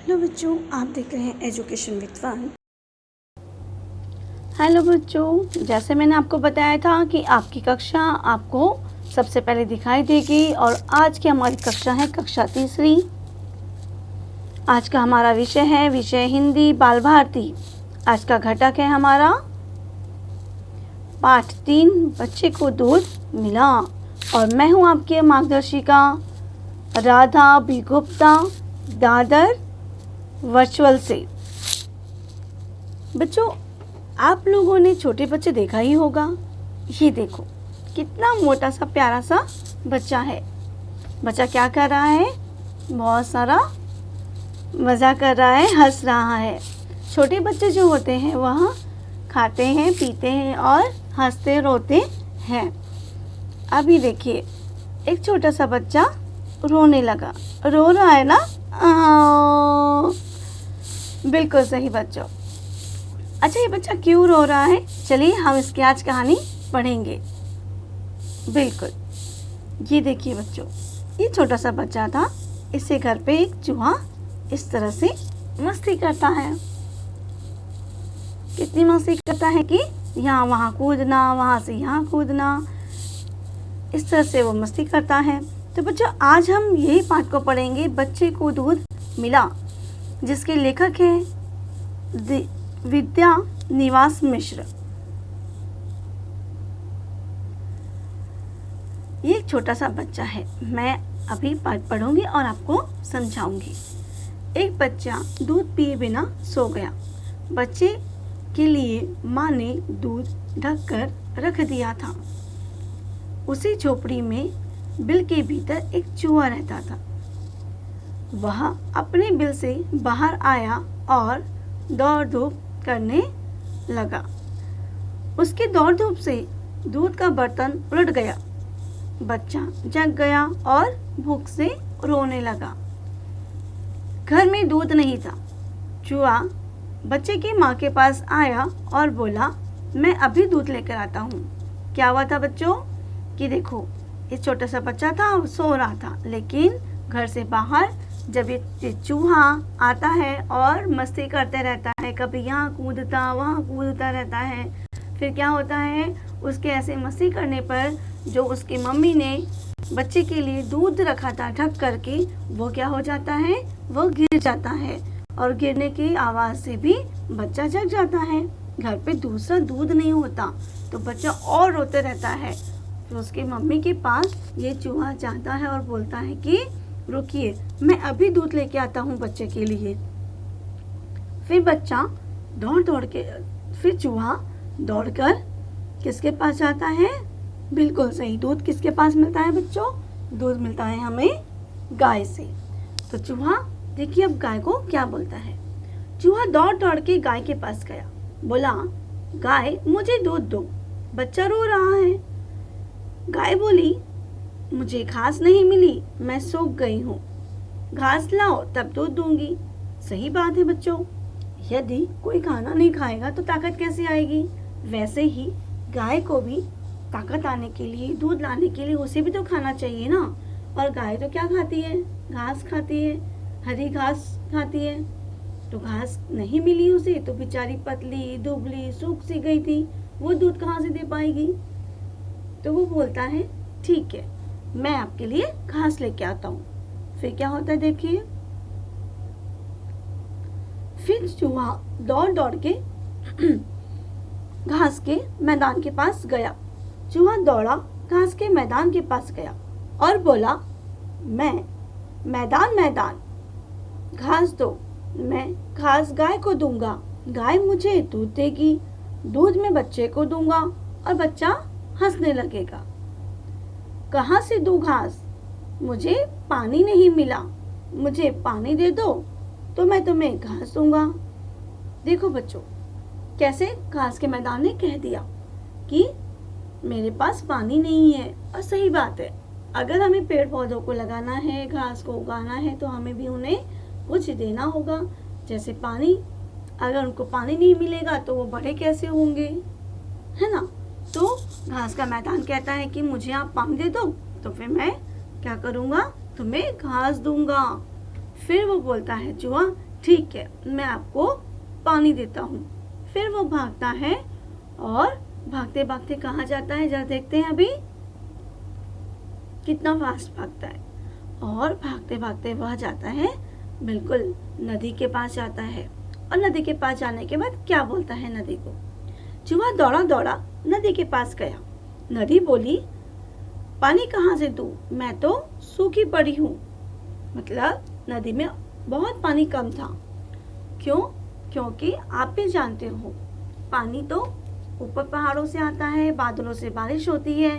Hello बच्चों, आप देख रहे हैं एजुकेशन विद फन। हेलो बच्चों, जैसे मैंने आपको बताया था कि आपकी कक्षा आपको सबसे पहले दिखाई देगी और आज की हमारी कक्षा है कक्षा तीसरी। आज का हमारा विषय हिंदी बाल भारती। आज का घटक है हमारा पाठ 3 बच्चे को दूध मिला और मैं हूँ आपकी मार्गदर्शिका राधा बी गुप्ता, दादर वर्चुअल से। बच्चों, आप लोगों ने छोटे बच्चे देखा ही होगा। ये देखो कितना मोटा सा प्यारा सा बच्चा है। बच्चा क्या कर रहा है? बहुत सारा मज़ा कर रहा है, हंस रहा है। छोटे बच्चे जो होते हैं वह खाते हैं, पीते हैं और हंसते रोते हैं। अभी देखिए एक छोटा सा बच्चा रोने लगा। रो रहा है ना? बिल्कुल सही बच्चों। अच्छा, ये बच्चा क्यों रो रहा है? चलिए हम इसकी आज कहानी पढ़ेंगे। बिल्कुल, ये देखिए बच्चों, ये छोटा सा बच्चा था। इससे घर पे एक चूहा इस तरह से मस्ती करता है। कितनी मस्ती करता है कि यहाँ वहाँ कूदना, वहाँ से यहाँ कूदना, इस तरह से वो मस्ती करता है। तो बच्चों, आज हम यही पाठ को पढ़ेंगे, बच्चे को दूध मिला, जिसके लेखक हैं विद्या निवास मिश्र। ये एक छोटा सा बच्चा है। मैं अभी पाठ पढ़ूंगी और आपको समझाऊंगी। एक बच्चा दूध पिए बिना सो गया। बच्चे के लिए माँ ने दूध ढक कर रख दिया था। उसी झोपड़ी में बिल के भीतर एक चूहा रहता था। वह अपने बिल से बाहर आया और दौड़ धूप करने लगा। उसके दौड़ धूप से दूध का बर्तन उलट गया। बच्चा जग गया और भूख से रोने लगा। घर में दूध नहीं था। चूहा बच्चे की माँ के पास आया और बोला, मैं अभी दूध लेकर आता हूँ। क्या हुआ था बच्चों कि देखो, एक छोटा सा बच्चा था, वो सो रहा था, लेकिन घर से बाहर जब ये चूहा आता है और मस्ती करते रहता है, कभी यहाँ कूदता वहाँ कूदता रहता है, फिर क्या होता है, उसके ऐसे मस्ती करने पर जो उसकी मम्मी ने बच्चे के लिए दूध रखा था ढक करके, वो क्या हो जाता है, वो गिर जाता है और गिरने की आवाज़ से भी बच्चा जग जाता है। घर पे दूसरा दूध नहीं होता तो बच्चा और रोते रहता है। फिर उसकी मम्मी के पास ये चूहा जाता है और बोलता है कि रुकिए, मैं अभी दूध लेके आता हूँ बच्चे के लिए। फिर बच्चा फिर चूहा दौड़कर किसके पास जाता है? बिल्कुल सही, दूध किसके पास मिलता है बच्चों? दूध मिलता है हमें गाय से। तो चूहा देखिए अब गाय को क्या बोलता है। चूहा दौड़ दौड़ के गाय के पास गया, बोला, गाय मुझे दूध दो, बच्चा रो रहा है। गाय बोली, मुझे घास नहीं मिली, मैं सूख गई हूँ, घास लाओ तब दूध दूंगी। सही बात है बच्चों, यदि कोई खाना नहीं खाएगा तो ताकत कैसे आएगी? वैसे ही गाय को भी ताकत आने के लिए, दूध लाने के लिए उसे भी तो खाना चाहिए ना। और गाय तो क्या खाती है? घास खाती है, हरी घास खाती है। तो घास नहीं मिली उसे तो बेचारी पतली दुबली सूख सी गई थी, वो दूध कहाँ से दे पाएगी? तो वो बोलता है, ठीक है, मैं आपके लिए घास लेके आता हूँ। फिर क्या होता है देखिए, फिर चूहा दौड़ दौड़ के घास के मैदान के पास गया। चूहा दौड़ा घास के मैदान के पास गया और बोला, मैं मैदान घास दो, मैं घास गाय को दूंगा, गाय मुझे दूध देगी, दूध में बच्चे को दूंगा और बच्चा हंसने लगेगा। कहाँ से दूं घास? मुझे पानी नहीं मिला, मुझे पानी दे दो तो मैं तुम्हें घास दूंगा। देखो बच्चों, कैसे घास के मैदान ने कह दिया कि मेरे पास पानी नहीं है। और सही बात है, अगर हमें पेड़ पौधों को लगाना है, घास को उगाना है, तो हमें भी उन्हें कुछ देना होगा, जैसे पानी। अगर उनको पानी नहीं मिलेगा तो वो बड़े कैसे होंगे, है ना? तो घास का मैदान कहता है कि मुझे आप पानी दे दो तो फिर मैं क्या करूँगा, तुम्हें घास दूंगा। फिर वो बोलता है चूहा ठीक है, मैं आपको पानी देता हूँ। फिर वो भागता है और भागते भागते कहाँ जाता है, जरा देखते हैं अभी कितना फास्ट भागता है। और भागते भागते वह जाता है बिल्कुल नदी के पास जाता है। और नदी के पास जाने के बाद क्या बोलता है नदी को? चूहा दौड़ा दौड़ा नदी के पास गया। नदी बोली, पानी कहाँ से दूँ, मैं तो सूखी पड़ी हूँ। मतलब नदी में बहुत पानी कम था। क्यों? क्योंकि आप भी जानते हो पानी तो ऊपर पहाड़ों से आता है, बादलों से बारिश होती है,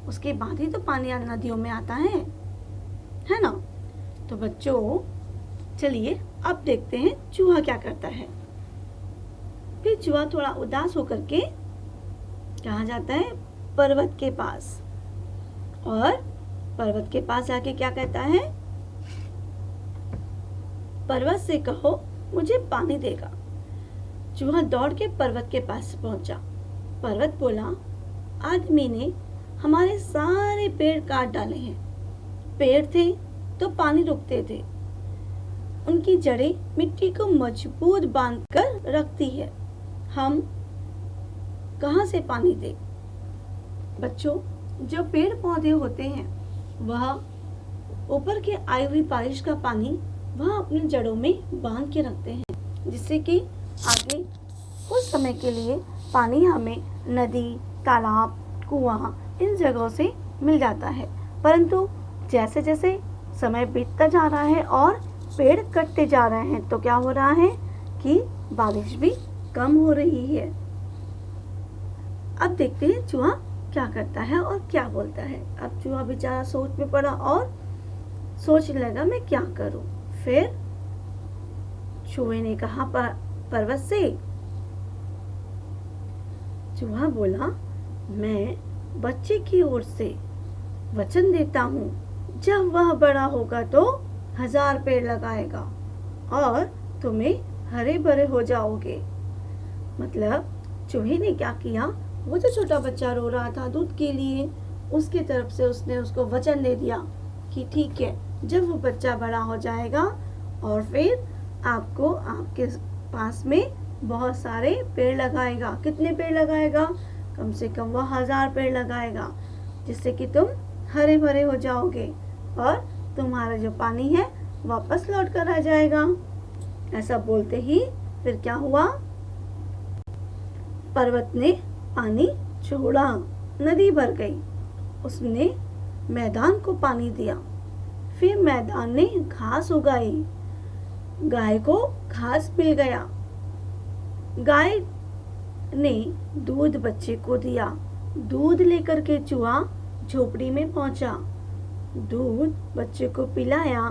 उसके बाद ही तो पानी नदियों में आता है ना। तो बच्चों चलिए अब देखते हैं चूहा क्या करता है। फिर चूहा थोड़ा उदास होकर के कहाँ जाता है? पर्वत के पास। और पर्वत के पास जाके क्या कहता है? पर्वत से कहो मुझे पानी देगा। चूहा दौड़ के पर्वत के पास पहुंचा। पर्वत बोला, आदमी ने हमारे सारे पेड़ काट डाले हैं। पेड़ थे तो पानी रुकते थे, उनकी जड़ें मिट्टी को मजबूत बांधकर रखती है, हम कहाँ से पानी दें? बच्चों, जो पेड़ पौधे होते हैं वह ऊपर के आई हुई बारिश का पानी वह अपनी जड़ों में बांध के रखते हैं, जिससे कि आगे कुछ समय के लिए पानी हमें नदी, तालाब, कुआं इन जगहों से मिल जाता है। परंतु जैसे जैसे समय बीतता जा रहा है और पेड़ कटते जा रहे हैं तो क्या हो रहा है कि बारिश भी कम हो रही है। अब देखते हैं चूहा क्या करता है और क्या बोलता है। अब चूहा बेचारा सोच में पड़ा और सोचने लगा मैं क्या करूं। फिर चूहे ने कहा पर्वत से। चूहा बोला, मैं बच्चे की ओर से वचन देता हूँ, जब वह बड़ा होगा तो 1000 पेड़ लगाएगा और तुम्हें हरे भरे हो जाओगे। मतलब चूहे ने क्या किया, वो जो छोटा बच्चा रो रहा था दूध के लिए, उसकी तरफ से उसने उसको वचन दे दिया कि ठीक है, जब वो बच्चा बड़ा हो जाएगा और फिर आपको आपके पास में बहुत सारे पेड़ लगाएगा। कितने पेड़ लगाएगा? कम से कम वो 1000 पेड़ लगाएगा, जिससे कि तुम हरे भरे हो जाओगे और तुम्हारा जो पानी है वापस लौट कर आ जाएगा। ऐसा बोलते ही फिर क्या हुआ? पर्वत ने पानी छोड़ा, नदी भर गई। उसने मैदान को पानी दिया। फिर मैदान ने घास उगाई, गाय को घास मिल गया। गाय ने दूध बच्चे को दिया। दूध लेकर के चूहा झोपड़ी में पहुंचा। दूध बच्चे को पिलाया,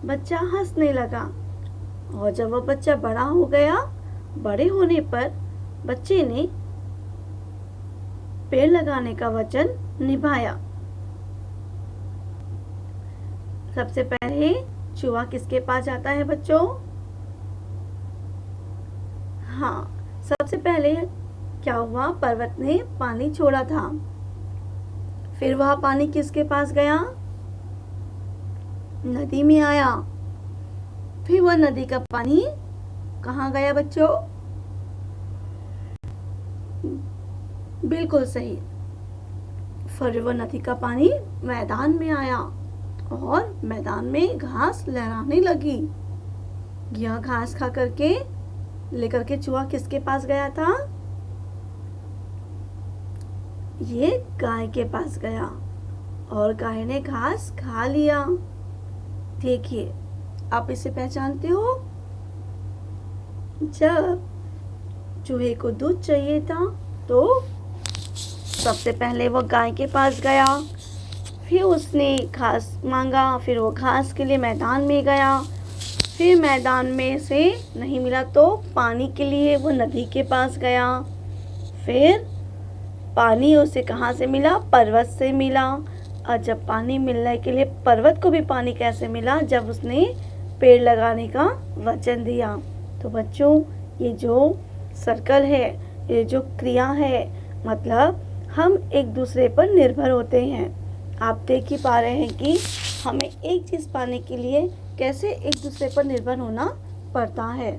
बच्चा हंसने लगा। और जब वह बच्चा बड़ा हो गया, बड़े होने पर बच्चे ने पेड़ लगाने का वचन निभाया। सबसे पहले चूहा किसके पास जाता है बच्चों? हाँ, सबसे पहले क्या हुआ? पर्वत ने पानी छोड़ा था। फिर वह पानी किसके पास गया? नदी में आया। फिर वह नदी का पानी कहाँ गया बच्चों? बिल्कुल सही, फिर वह नदी का पानी मैदान में आया और मैदान में घास लहराने लगी। यह घास खा करके लेकर के चूहा किसके पास गया था? ये गाय के पास गया और गाय ने घास खा लिया। देखिए, आप इसे पहचानते हो? जब चूहे को दूध चाहिए था तो सबसे पहले वो गाय के पास गया, फिर उसने घास मांगा, फिर वो घास के लिए मैदान में गया, फिर मैदान में से नहीं मिला तो पानी के लिए वो नदी के पास गया। फिर पानी उसे कहाँ से मिला? पर्वत से मिला। और जब पानी मिलने के लिए पर्वत को भी पानी कैसे मिला? जब उसने पेड़ लगाने का वचन दिया। तो बच्चों, ये जो सर्कल है, ये जो क्रिया है, मतलब हम एक दूसरे पर निर्भर होते हैं। आप देख ही पा रहे हैं कि हमें एक चीज़ पाने के लिए कैसे एक दूसरे पर निर्भर होना पड़ता है।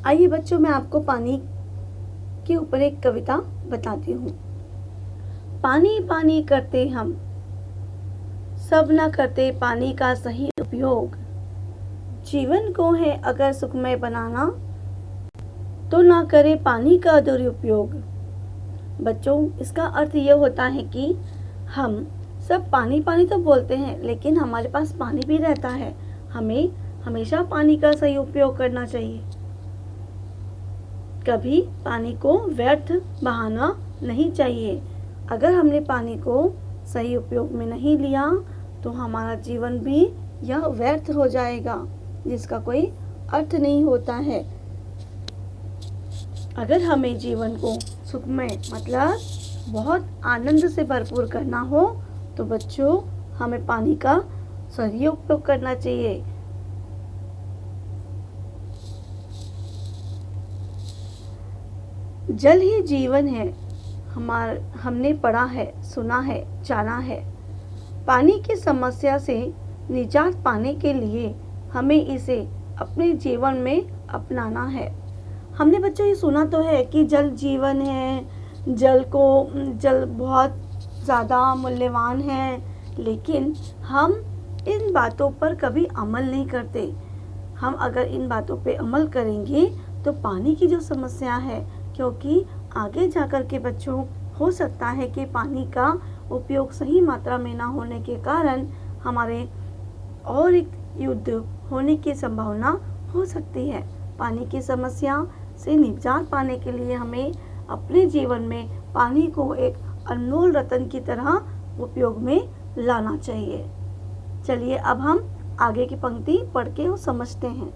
आइए बच्चों, मैं आपको पानी के ऊपर एक कविता बताती हूँ। पानी पानी करते हम, सब न करते पानी का सही उपयोग। जीवन को है अगर सुखमय बनाना, तो ना करे पानी का दुरुपयोग। बच्चों, इसका अर्थ ये होता है कि हम सब पानी पानी तो बोलते हैं, लेकिन हमारे पास पानी भी रहता है। हमें हमेशा पानी का सही उपयोग करना चाहिए। कभी पानी को व्यर्थ बहाना नहीं चाहिए। अगर हमने पानी को सही उपयोग में नहीं लिया तो हमारा जीवन भी यह व्यर्थ हो जाएगा, जिसका कोई अर्थ नहीं होता है। अगर हमें जीवन को सुखमय मतलब बहुत आनंद से भरपूर करना हो तो बच्चों, हमें पानी का सही उपयोग करना चाहिए। जल ही जीवन है, हमने पढ़ा है, सुना है, जाना है। पानी की समस्या से निजात पाने के लिए हमें इसे अपने जीवन में अपनाना है। हमने बच्चों ये सुना तो है कि जल जीवन है, जल बहुत ज़्यादा मूल्यवान है, लेकिन हम इन बातों पर कभी अमल नहीं करते। हम अगर इन बातों पे अमल करेंगे तो पानी की जो समस्या है, क्योंकि आगे जाकर के बच्चों हो सकता है कि पानी का उपयोग सही मात्रा में ना होने के कारण हमारे और एक युद्ध होने की संभावना हो सकती है। पानी की समस्या से निजात पाने के लिए हमें अपने जीवन में पानी को एक अनमोल रत्न की तरह उपयोग में लाना चाहिए। चलिए अब हम आगे की पंक्ति पढ़ के समझते हैं।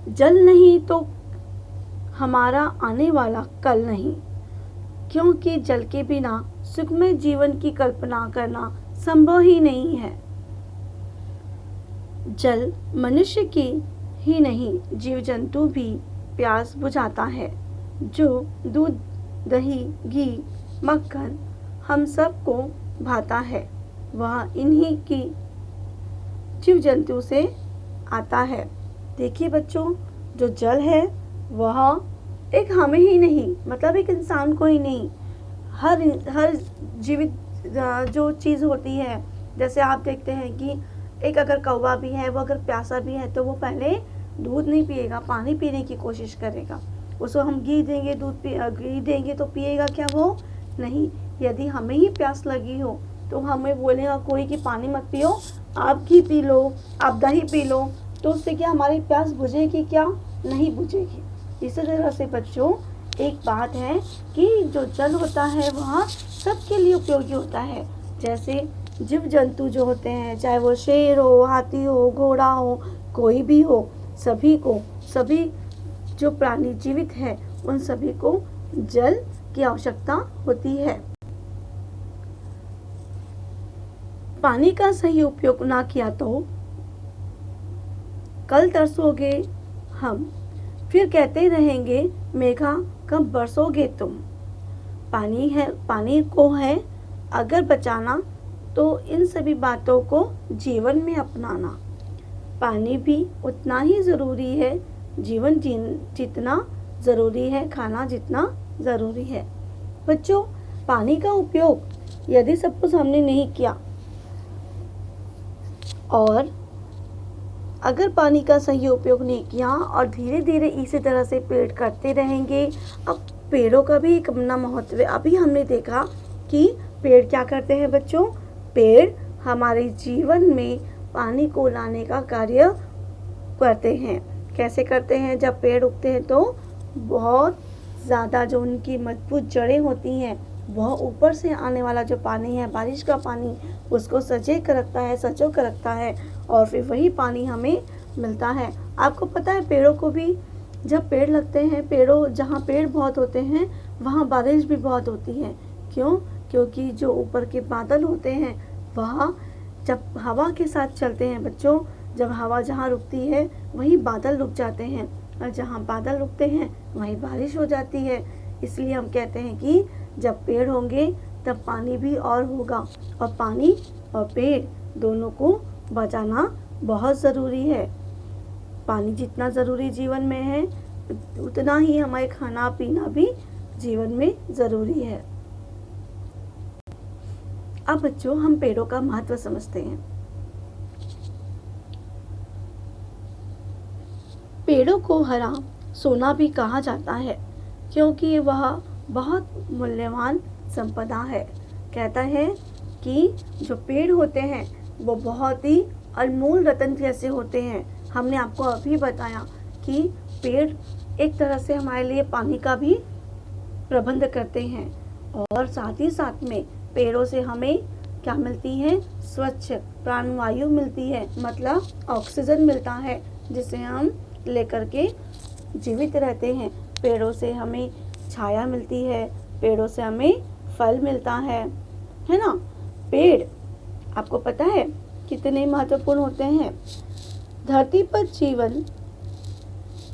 जल नहीं तो हमारा आने वाला कल नहीं, क्योंकि जल के बिना सुखमय जीवन की कल्पना करना संभव ही नहीं है। जल मनुष्य की ही नहीं, जीव जंतु भी प्यास बुझाता है। जो दूध, दही, घी, मक्खन हम सबको भाता है, वह इन्हीं की जीव जंतु से आता है। देखिए बच्चों, जो जल है वह एक हमें ही नहीं, मतलब एक इंसान को ही नहीं, हर जीवित जो चीज़ होती है, जैसे आप देखते हैं कि एक अगर कौवा भी है, वो अगर प्यासा भी है तो वो पहले दूध नहीं पिएगा, पानी पीने की कोशिश करेगा। उसको हम घी देंगे, घी देंगे तो पिएगा क्या? वो नहीं। यदि हमें ही प्यास लगी हो तो हमें बोलेगा कोई कि पानी मत पियो, आप घी पी लो, आप दही पी लो, तो उससे क्या हमारी प्यास बुझेगी? क्या नहीं बुझेगी। इसी तरह से बच्चों, एक बात है कि जो जल होता है वह सबके लिए उपयोगी होता है। जैसे जीव जंतु जो होते हैं, चाहे वो शेर हो, हाथी हो, घोड़ा हो, कोई भी हो, सभी जो प्राणी जीवित है उन सभी को जल की आवश्यकता होती है। पानी का सही उपयोग ना किया तो कल तरसोगे हम, फिर कहते रहेंगे मेघा कब बरसोगे तुम। पानी को है अगर बचाना तो इन सभी बातों को जीवन में अपनाना। पानी भी उतना ही ज़रूरी है, जीवन जितना ज़रूरी है, खाना जितना ज़रूरी है। बच्चों, पानी का उपयोग यदि सब कुछ हमने नहीं किया और अगर पानी का सही उपयोग नहीं किया और धीरे धीरे इसी तरह से पेड़ कटते रहेंगे। अब पेड़ों का भी एक अपना महत्व है। अभी हमने देखा कि पेड़ क्या करते हैं बच्चों, पेड़ हमारे जीवन में पानी को लाने का कार्य करते हैं। कैसे करते हैं? जब पेड़ उगते हैं तो बहुत ज़्यादा जो उनकी मजबूत जड़ें होती हैं वह ऊपर से आने वाला जो पानी है, बारिश का पानी, उसको सजो कर रखता है और फिर वही पानी हमें मिलता है। आपको पता है पेड़ों को भी जब पेड़ लगते हैं, जहाँ पेड़ बहुत होते हैं वहाँ बारिश भी बहुत होती है। क्यों? क्योंकि जो ऊपर के बादल होते हैं वह जब हवा के साथ चलते हैं बच्चों, जब हवा जहाँ रुकती है वहीं बादल रुक जाते हैं और जहाँ बादल रुकते हैं वहीं बारिश हो जाती है। इसलिए हम कहते हैं कि जब पेड़ होंगे तब पानी भी और होगा, और पानी और पेड़ दोनों को बचाना बहुत ज़रूरी है। पानी जितना ज़रूरी जीवन में है, उतना ही हमारे खाना पीना भी जीवन में ज़रूरी है। अब बच्चों, हम पेड़ों का महत्व समझते हैं। पेड़ों को हरा सोना भी कहा जाता है, क्योंकि वह बहुत मूल्यवान संपदा है। कहता है कि जो पेड़ होते हैं वो बहुत ही अनमोल रत्न जैसे होते हैं। हमने आपको अभी बताया कि पेड़ एक तरह से हमारे लिए पानी का भी प्रबंध करते हैं, और साथ ही साथ में पेड़ों से हमें क्या मिलती है? स्वच्छ प्राणवायु मिलती है, मतलब ऑक्सीजन मिलता है, जिसे हम लेकर के जीवित रहते हैं। पेड़ों से हमें छाया मिलती है, पेड़ों से हमें फल मिलता है ना? पेड़ आपको पता है कितने महत्वपूर्ण होते हैं? धरती पर जीवन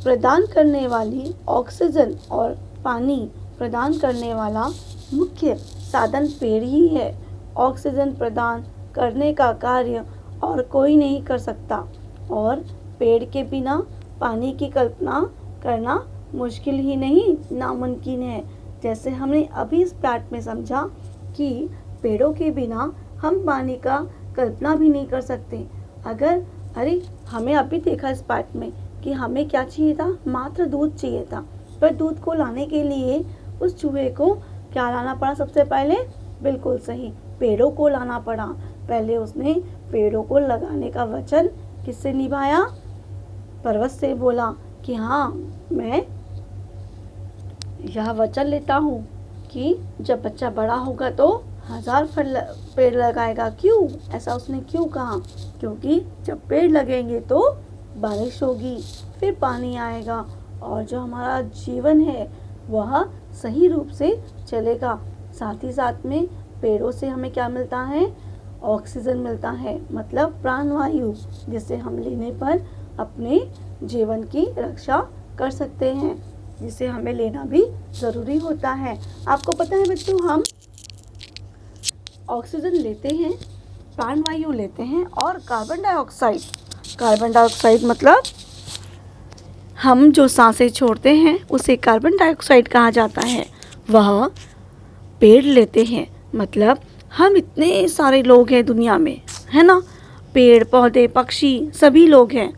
प्रदान करने वाली ऑक्सीजन और पानी प्रदान करने वाला मुख्य साधन पेड़ ही है। ऑक्सीजन प्रदान करने का कार्य और कोई नहीं कर सकता, और पेड़ के बिना पानी की कल्पना करना मुश्किल ही नहीं, नामुमकिन है। जैसे हमने अभी इस पाठ में समझा कि पेड़ों के बिना हम पानी का कल्पना भी नहीं कर सकते। हमें अभी देखा इस पाठ में कि हमें क्या चाहिए था? मात्र दूध चाहिए था, पर दूध को लाने के लिए उस चूहे को क्या लाना पड़ा? सबसे पहले बिल्कुल सही, पेड़ों को लाना पड़ा। पहले उसने पेड़ों को लगाने का वचन किससे निभाया? पर्वत से बोला कि हाँ, मैं यह वचन लेता हूँ कि जब बच्चा बड़ा होगा तो 1000 पेड़ लगाएगा। क्यों? ऐसा उसने क्यों कहा? क्योंकि जब पेड़ लगेंगे तो बारिश होगी, फिर पानी आएगा, और जो हमारा जीवन है वह सही रूप से चलेगा। साथ ही साथ में पेड़ों से हमें क्या मिलता है? ऑक्सीजन मिलता है, मतलब प्राणवायु, जिसे हम लेने पर अपने जीवन की रक्षा कर सकते हैं, जिसे हमें लेना भी ज़रूरी होता है। आपको पता है बच्चों, हम ऑक्सीजन लेते हैं, प्राणवायु लेते हैं, और कार्बन डाइऑक्साइड मतलब हम जो सांसें छोड़ते हैं उसे कार्बन डाइऑक्साइड कहा जाता है। वह पेड़ लेते हैं, मतलब हम इतने सारे लोग हैं दुनिया में, है ना? पेड़ पौधे पक्षी सभी लोग हैं,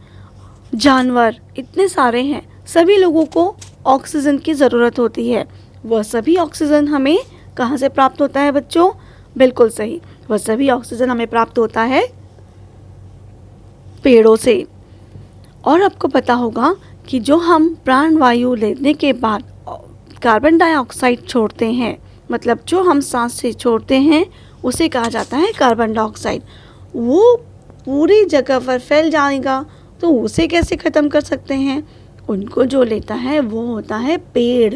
जानवर इतने सारे हैं, सभी लोगों को ऑक्सीजन की ज़रूरत होती है। वह सभी ऑक्सीजन हमें कहाँ से प्राप्त होता है बच्चों? बिल्कुल सही, वह सभी ऑक्सीजन हमें प्राप्त होता है पेड़ों से। और आपको पता होगा कि जो हम प्राणवायु लेने के बाद कार्बन डाइऑक्साइड छोड़ते हैं, मतलब जो हम सांस से छोड़ते हैं उसे कहा जाता है कार्बन डाइऑक्साइड। वो पूरी जगह पर फैल जाएगा, तो उसे कैसे ख़त्म कर सकते हैं? उनको जो लेता है वो होता है पेड़।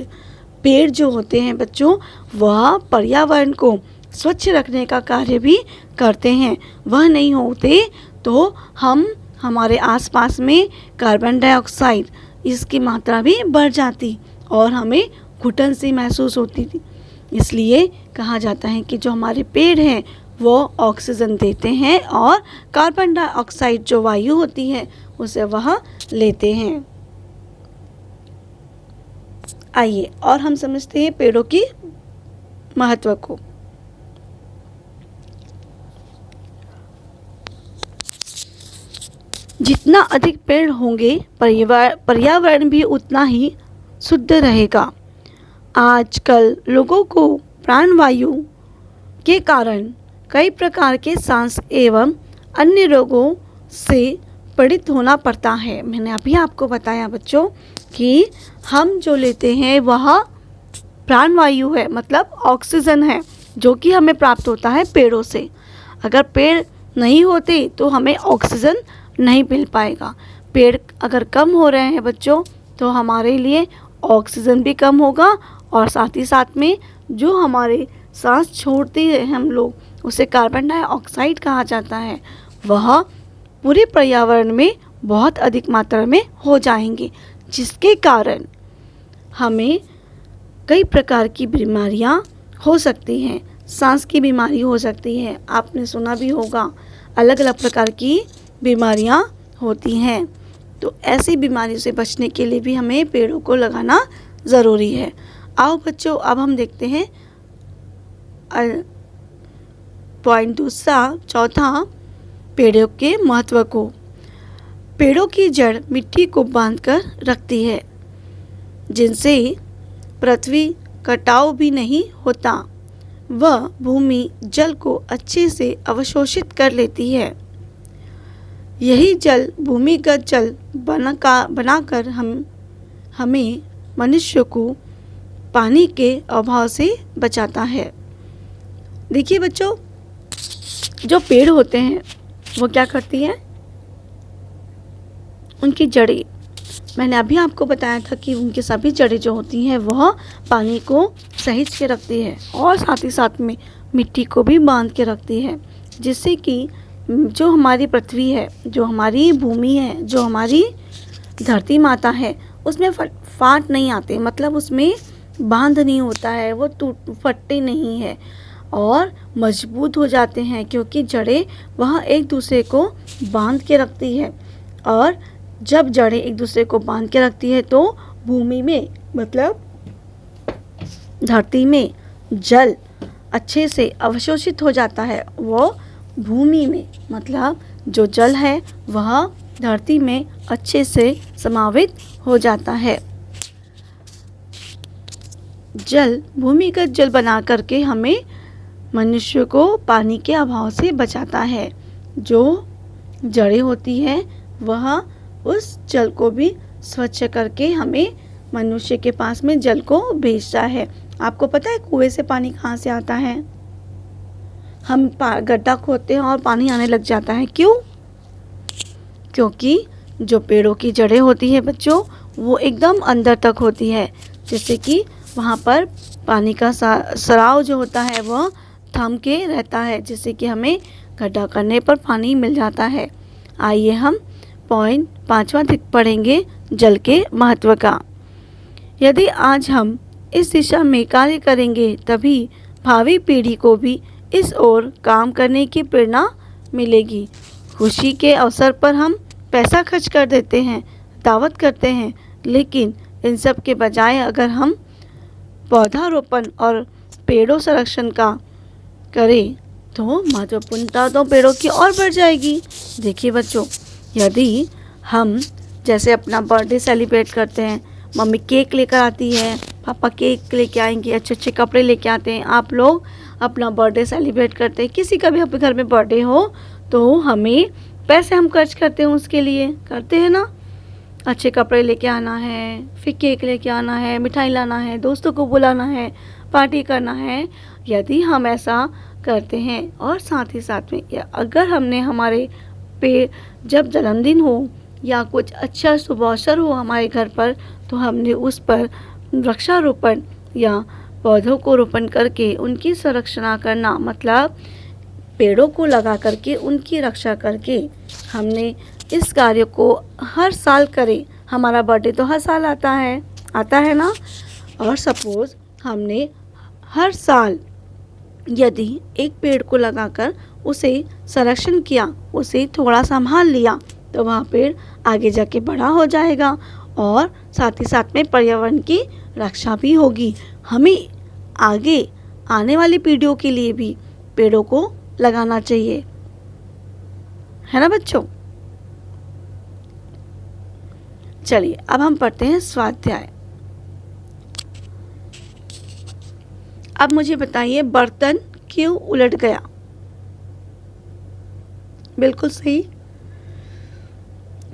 पेड़ जो होते हैं बच्चों, वह पर्यावरण को स्वच्छ रखने का कार्य भी करते हैं। वह नहीं होते तो हमारे आसपास में कार्बन डाइऑक्साइड इसकी मात्रा भी बढ़ जाती और हमें घुटन सी महसूस होती थी। इसलिए कहा जाता है कि जो हमारे पेड़ हैं वो ऑक्सीजन देते हैं, और कार्बन डाइऑक्साइड जो वायु होती है उसे वह लेते हैं। आइए और हम समझते हैं पेड़ों की महत्व को। जितना अधिक पेड़ होंगे पर्यावरण भी उतना ही शुद्ध रहेगा। आजकल लोगों को प्राणवायु के कारण कई प्रकार के सांस एवं अन्य रोगों से पीड़ित होना पड़ता है। मैंने अभी आपको बताया बच्चों कि हम जो लेते हैं वह प्राणवायु है, मतलब ऑक्सीजन है, जो कि हमें प्राप्त होता है पेड़ों से। अगर पेड़ नहीं होते तो हमें ऑक्सीजन नहीं मिल पाएगा। पेड़ अगर कम हो रहे हैं बच्चों तो हमारे लिए ऑक्सीजन भी कम होगा, और साथ ही साथ में जो हमारे सांस छोड़ते हैं हम लोग उसे कार्बन डाइऑक्साइड कहा जाता है, वह पूरे पर्यावरण में बहुत अधिक मात्रा में हो जाएंगे, जिसके कारण हमें कई प्रकार की बीमारियां हो सकती हैं। सांस की बीमारी हो सकती है। आपने सुना भी होगा, अलग अलग प्रकार की बीमारियां होती हैं। तो ऐसी बीमारियों से बचने के लिए भी हमें पेड़ों को लगाना ज़रूरी है। आओ बच्चों, अब हम देखते हैं पॉइंट चौथा, पेड़ों के महत्व को। पेड़ों की जड़ मिट्टी को बांधकर रखती है, जिनसे पृथ्वी कटाव भी नहीं होता। वह भूमि जल को अच्छे से अवशोषित कर लेती है। यही जल भूमिगत जल बनाकर हमें मनुष्य को पानी के अभाव से बचाता है। देखिए बच्चों, जो पेड़ होते हैं वो क्या करती हैं, उनकी जड़ें, मैंने अभी आपको बताया था कि उनकी सभी जड़ें जो होती हैं वह पानी को सहेज के रखती है और साथ ही साथ में मिट्टी को भी बांध के रखती है, जिससे कि जो हमारी पृथ्वी है, जो हमारी भूमि है, जो हमारी धरती माता है, उसमें फाट नहीं आते, मतलब उसमें बांध नहीं होता है, वो फटते नहीं है और मजबूत हो जाते हैं, क्योंकि जड़ें वह एक दूसरे को बांध के रखती है। और जब जड़ें एक दूसरे को बांध के रखती है तो भूमि में, मतलब धरती में जल अच्छे से अवशोषित हो जाता है। वो भूमि में, मतलब जो जल है वह धरती में अच्छे से समावित हो जाता है। जल भूमिगत जल बना करके हमें मनुष्य को पानी के अभाव से बचाता है। जो जड़ें होती हैं वह उस जल को भी स्वच्छ करके हमें मनुष्य के पास में जल को भेजता है। आपको पता है कुएं से पानी कहाँ से आता है? हम गड्ढा खोदते हैं और पानी आने लग जाता है। क्यों? क्योंकि जो पेड़ों की जड़ें होती है बच्चों, वो एकदम अंदर तक होती है, जिससे कि वहाँ पर पानी का सराव जो होता है वह थम के रहता है, जिससे कि हमें गड्ढा करने पर पानी मिल जाता है। आइए हम पॉइंट 5वां पढ़ेंगे, जल के महत्व का। यदि आज हम इस दिशा में कार्य करेंगे तभी भावी पीढ़ी को भी इस ओर काम करने की प्रेरणा मिलेगी। खुशी के अवसर पर हम पैसा खर्च कर देते हैं, दावत करते हैं, लेकिन इन सब के बजाय अगर हम पौधारोपण और पेड़ों संरक्षण का करें तो महत्वपूर्णता तो पेड़ों की और बढ़ जाएगी। देखिए बच्चों, यदि हम जैसे अपना बर्थडे सेलिब्रेट करते हैं, मम्मी केक लेकर आती है, पापा केक लेके आएंगे, अच्छे अच्छे कपड़े लेके आते हैं, आप लोग अपना बर्थडे सेलिब्रेट करते हैं, किसी का भी अपने घर में बर्थडे हो तो हमें पैसे हम खर्च करते हैं, उसके लिए करते हैं ना। अच्छे कपड़े लेके आना है, फिर केक लेके आना है, मिठाई लाना है, दोस्तों को बुलाना है, पार्टी करना है। यदि हम ऐसा करते हैं और साथ ही साथ में अगर हमने हमारे पे जब जन्मदिन हो या कुछ अच्छा शुभ अवसर हो हमारे घर पर, तो हमने उस पर वृक्षारोपण या पौधों को रोपण करके उनकी संरक्षण करना, मतलब पेड़ों को लगा करके उनकी रक्षा करके हमने इस कार्य को हर साल करें। हमारा बर्थडे तो हर साल आता है ना। और सपोज़ हमने हर साल यदि एक पेड़ को लगाकर उसे संरक्षण किया, उसे थोड़ा संभाल लिया, तो वह पेड़ आगे जाके बड़ा हो जाएगा और साथ ही साथ में पर्यावरण की रक्षा भी होगी। हमें आगे आने वाली पीढ़ियों के लिए भी पेड़ों को लगाना चाहिए, है ना बच्चों। चलिए अब हम पढ़ते हैं स्वाध्याय। अब मुझे बताइए, बर्तन क्यों उलट गया? बिल्कुल सही,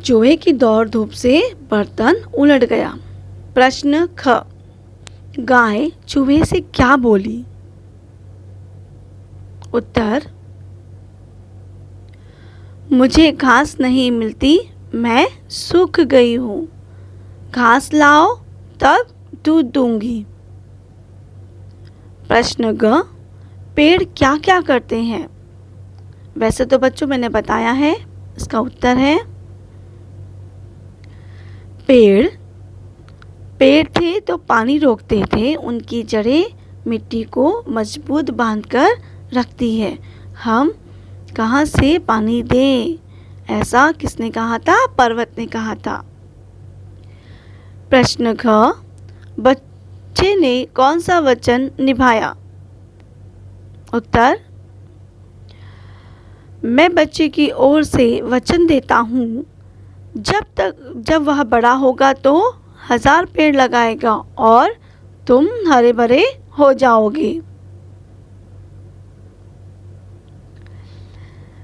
चूहे की दौड़ धूप से बर्तन उलट गया। प्रश्न ख, गाय चूहे से क्या बोली? उत्तर, मुझे घास नहीं मिलती, मैं सूख गई हूँ, घास लाओ तब दूध दूंगी। प्रश्न ग, पेड़ क्या क्या करते हैं? वैसे तो बच्चों मैंने बताया है, इसका उत्तर है पेड़ थे तो पानी रोकते थे, उनकी जड़ें मिट्टी को मजबूत बांधकर रखती है। हम कहाँ से पानी दें? ऐसा किसने कहा था? पर्वत ने कहा था। प्रश्न ख, बच्चे ने कौन सा वचन निभाया? उत्तर, मैं बच्चे की ओर से वचन देता हूँ, जब वह बड़ा होगा तो 1000 पेड़ लगाएगा और तुम हरे भरे हो जाओगे।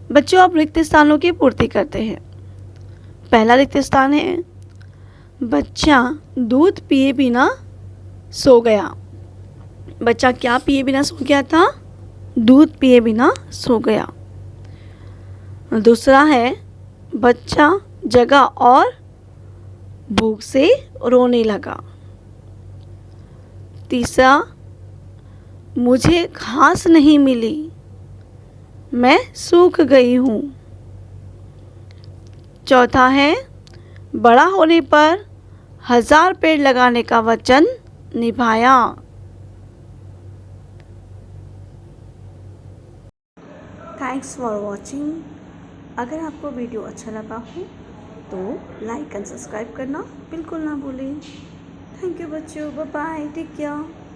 बच्चों, अब रिक्त स्थानों की पूर्ति करते हैं। पहला रिक्त स्थान है, बच्चा दूध पिए बिना सो गया। बच्चा क्या पिए बिना सो गया था? दूध पिए बिना सो गया। दूसरा है, बच्चा जगा और भूख से रोने लगा। तीसरा, मुझे घास नहीं मिली, मैं सूख गई हूँ। चौथा है, बड़ा होने पर 1000 पेड़ लगाने का वचन निभाया। Thanks for watching. अगर आपको वीडियो अच्छा लगा हो तो लाइक एंड सब्सक्राइब करना बिल्कुल ना भूलें। थैंक यू बच्चों, बाय बाय, टेक केयर।